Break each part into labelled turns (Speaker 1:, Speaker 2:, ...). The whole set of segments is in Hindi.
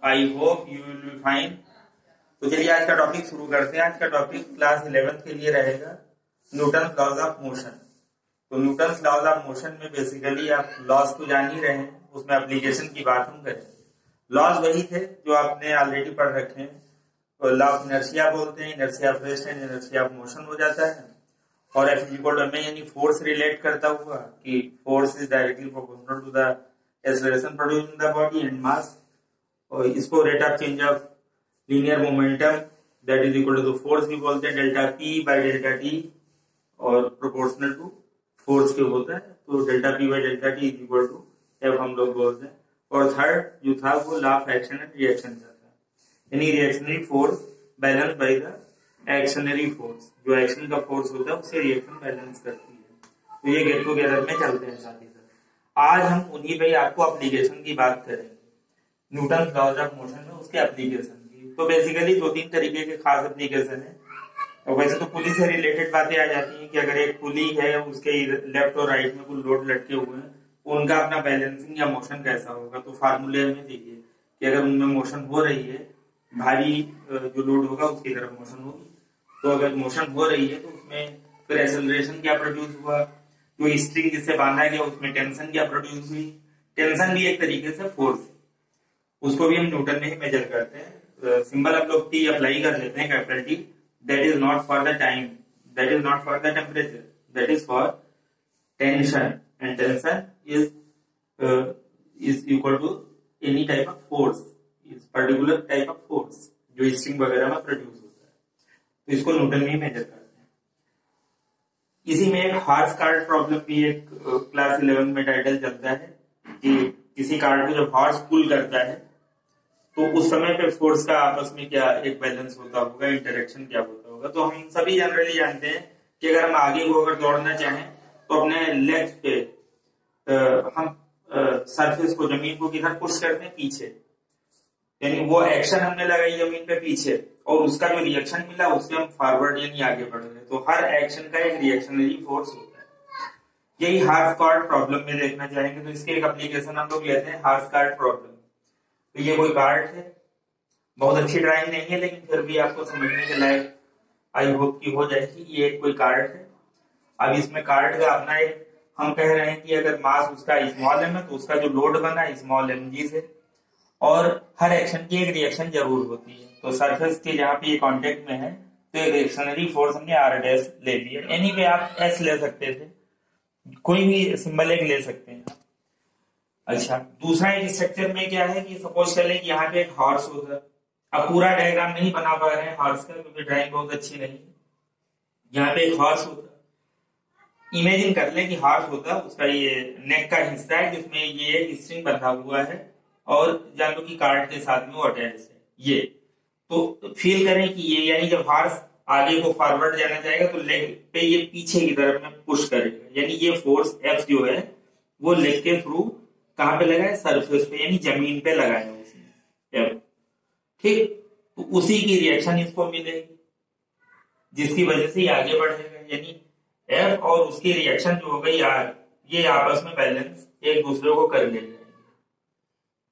Speaker 1: I hope you will be fine. तो चलिए आज का टॉपिक शुरू करते हैं। आज का टॉपिक क्लास 11th के लिए रहेगा न्यूटन लॉज ऑफ मोशन। तो न्यूटन लॉज ऑफ मोशन में बेसिकली आप लॉज तो जान ही रहे हैं, उसमें एप्लीकेशन की बात हम करें। लॉज वही थे जो आपने ऑलरेडी पढ़ रखे हैं। तो लॉ ऑफ इनर्शिया बोलते हैं, inertia of rest and inertia of motion हो जाता है। और F is equal to M यानी फोर्स रिलेट करता हुआ कि force is directly proportional to the acceleration produced in the body and mass. और इसको rate of change of linear momentum that is equal to force भी बोलते हैं, delta P by delta T, और प्रोपोर्शनल टू फोर्स के होता है। तो delta P by delta T is equal to F हम लोग बोलते हैं। और थर्ड जो था वो law of action and reaction का था, यानी reactionary force balance by the actionary force. जो एक्शन का फोर्स होता है उससे रिएक्शन बैलेंस करती है। तो ये गेट टुगेदर में चलते हैं साथ ही साथ। आज हम उन्हीं पे आपको एप्लीकेशन की बात करेंगे, न्यूटन लॉज ऑफ मोशन में उसके एप्लीकेशन की। तो बेसिकली दो तीन तरीके के खास एप्लीकेशन है। और वैसे तो पुली से रिलेटेड बातें आ जाती हैं कि अगर एक पुली है उसके लेफ्ट और राइट में कुछ लोड लटके हुए हैं, उनका अपना बैलेंसिंग या मोशन कैसा होगा। तो फार्मूले में देखिए कि अगर उनमें मोशन हो रही है, भारी जो लोड होगा उसकी तरफ मोशन होगी। तो अगर मोशन हो रही है तो उसमें फिर एक्सेलरेशन क्या प्रोड्यूस हुआ, जो स्ट्रिंग जिससे बांधा गया उसमें टेंशन क्या प्रोड्यूस हुई। टेंशन भी एक तरीके से फोर्स है, उसको भी हम न्यूटन में ही मेजर करते हैं। सिंबल आप लोग टी अप्लाई कर लेते हैं, capital T. That is not for the time, that is not for the temperature, that is for tension. And tension is equal to any type of force, is particular type of force जो स्ट्रिंग वगैरह में प्रोड्यूस होता है। तो इसको न्यूटन में ही मेजर करते हैं। इसी में एक हॉर्स कार्ड प्रॉब्लम भी एक क्लास 11 में टाइटल चलता है कि किसी कार्ड को जब हॉर्स पुल करता है तो उस समय पे फोर्स का आपस में क्या एक बैलेंस होता होगा, इंटरेक्शन क्या होता होगा। तो हम सभी जनरली जानते हैं कि अगर हम आगे को अगर दौड़ना चाहें तो अपने लेग्स पे हम सरफेस को, जमीन को किधर पुश करते हैं, पीछे। यानी वो एक्शन हमने लगाई जमीन पे पीछे, और उसका जो रिएक्शन मिला उससे हम फॉरवर्ड यानी आगे बढ़ रहे हैं। तो हर एक्शन का एक रिएक्शनरी फोर्स होता है। यही हार्स कार्ड प्रॉब्लम में देखना चाहेंगे तो इसके एक एप्लीकेशन हम लोग लेते हैं, हार्स कार्ड प्रॉब्लम। तो ये कोई कार्ड है, बहुत अच्छी ड्राइंग नहीं है लेकिन फिर भी आपको समझने के लायक आई होप की हो जाएगी। ये कोई कार्ड है। अब इसमें कार्ड का अपना एक, हम कह रहे हैं कि अगर मास उसका स्मॉल एम है तो उसका जो लोड बना स्मॉल एम जी से, और हर एक्शन की एक रिएक्शन जरूर होती है। तो सरफेस के जहां पे ये कांटेक्ट में है तो एक रिएक्शनरी फोर्स हमने आर डैश ले लिया। एनी वे आप एस ले सकते थे, कोई भी सिंबल एक ले सकते हैं। अच्छा, दूसरा एक स्ट्रक्चर में क्या है कि सपोज चले कि यहाँ पे एक हॉर्स होता है। अब पूरा डायग्राम नहीं बना पा रहे हैं हॉर्स का क्योंकि ड्राइंग बहुत अच्छी नहीं है। यहाँ पे एक हॉर्स होता है, इमेजिन कर ले कि हॉर्स होता है, उसका ये नेक का हिस्सा है जिसमें ये एक स्ट्रिंग बंधा हुआ है और जान लो कि कार्ड के साथ में वो अटैच है। ये तो फील करें कि ये, यानी जब हॉर्स आगे को फॉरवर्ड जाना चाहेगा तो लेग पे ये पीछे की तरफ में पुश करेगा। यानी ये फोर्स एफ जो है वो लेग के थ्रू कहां पे लगा है, सरफेस पे, यानी जमीन पे लगा है उसने एफ। ठीक, तो उसी की रिएक्शन इसको मिलेगी जिसकी वजह से ये आगे बढ़ेगा। यानी एफ और उसकी रिएक्शन जो हो गई आर, ये आपस में बैलेंस एक दूसरे को कर ले जाएंगे।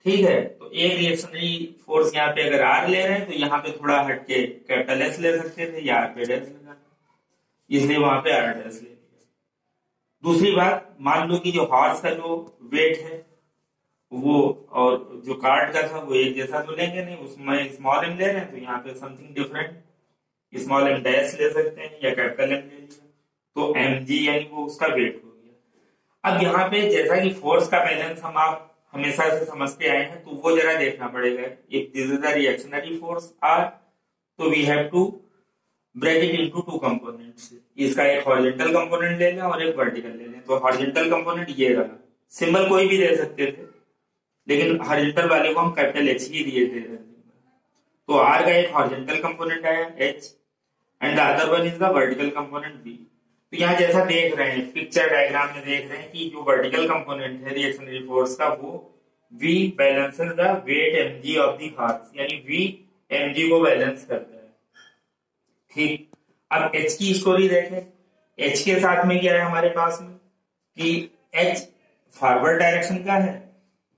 Speaker 1: ठीक है, तो एक रिएक्शनरी फोर्स यहाँ पे अगर आर ले रहे हैं तो यहाँ पे थोड़ा हटके कैपिटल एस ले सकते थे या आर पे डैश लगा, इसलिए वहां पे आर डैश ले लिया। दूसरी बात, मान लो कि जो हॉर्स का जो वेट है वो और जो कार्ड का था वो एक जैसा तो लेंगे नहीं, उसमें स्मॉल एम ले रहे हैं तो यहाँ पे something different, small M dash ले सकते हैं या कैपिटल एम ले लिया। तो mg यानी वो उसका वेट हो गया। अब यहाँ पे जैसा कि फोर्स का बैलेंस हम आप हमेशा से समझते आए हैं तो वो जरा देखना पड़ेगा। If this is the reactionary force R, तो we have to break it into two components. इसका एक हॉरिजॉन्टल कंपोनेंट ले लें और एक वर्टिकल ले लें। तो हॉरिजॉन्टल कंपोनेंट ये रहा, सिंबल कोई भी दे सकते थे लेकिन हॉरिजॉन्टल वाले को हम कैपिटल H ही दिए थे। तो R का एक हॉरिजॉन्टल कंपोनेंट आया H and the other one is the vertical component B। तो यहाँ जैसा देख रहे हैं पिक्चर डायग्राम में देख रहे हैं कि जो वर्टिकल कंपोनेंट है रिएक्शनरी फोर्स का वो V balances the weight mg of the horse, यानी V mg को बैलेंस करता है। ठीक, अब H की स्टोरी देखें। H के साथ में क्या है हमारे पास में कि H फॉरवर्ड डायरेक्शन का है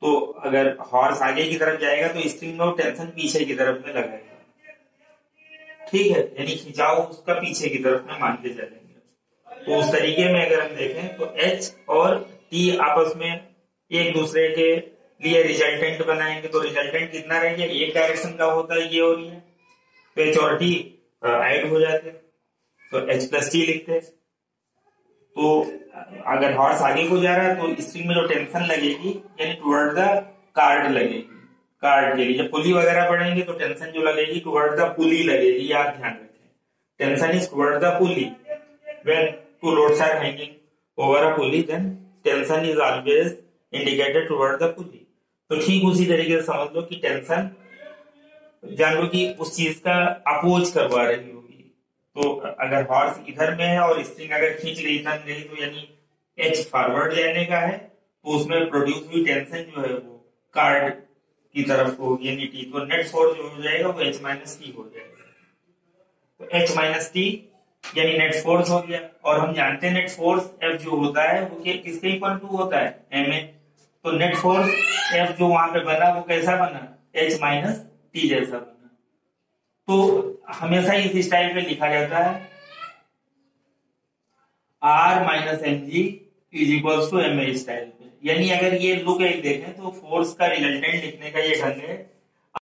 Speaker 1: तो अगर हॉर्स आगे की तरफ जाएगा तो स्प्रिंग में वो टेंशन पीछे की तरफ में लगाएगा, ठीक है, यानी खिंचाव उसका पीछे की तरफ में मान के चलेंगे। तो उस तरीके में अगर हम देखें तो एच और टी आपस में एक दूसरे के लिए रिजल्टेंट बनाएंगे, तो रिजल्टेंट कितना रहेगा, एक डायरेक्शन का होता है ये और ये, तो एच और टी ऐड हो जाते हैं, तो एच प्लस टी लिखते हैं। तो अगर हॉर्स आगे को जा रहा है तो स्प्रिंग में जो टेंशन लगेगी यानी टुवर्ड द कार्ड लगेगी, कार्ड के लिए जब पुली वगैरह पढ़ेंगे तो टेंशन जो लगेगी टुवर्ड द पुली लगेगी, आप ध्यान रखें, tension is toward the pulley, when two loads are hanging over a pulley then tension is always indicated toward the pulley. तो ठीक उसी तरीके से समझ लो कि टेंशन जान लो कि उस चीज का अपोज करवा रही होगी। तो अगर हॉर्स इधर में है और स्प्रिंग अगर खींच रही तन रही तो यानी एच फॉरवर्ड जाने का है, तो उसमें प्रोड्यूस हुई टेंशन जो है वो कार्ड की तरफ होगी यानी टी, तो नेट फोर्स जो हो जाएगा वो एच माइनस टी हो जाएगा। तो एच माइनस टी यानी नेट फोर्स हो गया, और हम जानते हैं नेट फोर्स एफ जो होता है वो किसके इक्वल टू होता है, एम ए। तो नेट फोर्स एफ जो वहां पे बना वो कैसा बना, एच माइनस टी जैसा बना। तो हमेशा इस स्टाइल में लिखा जाता है R minus M G is equals to M A style पे, यानी अगर ये लुक एक देखें तो फोर्स का रिजल्टेंट लिखने का ये ढंग है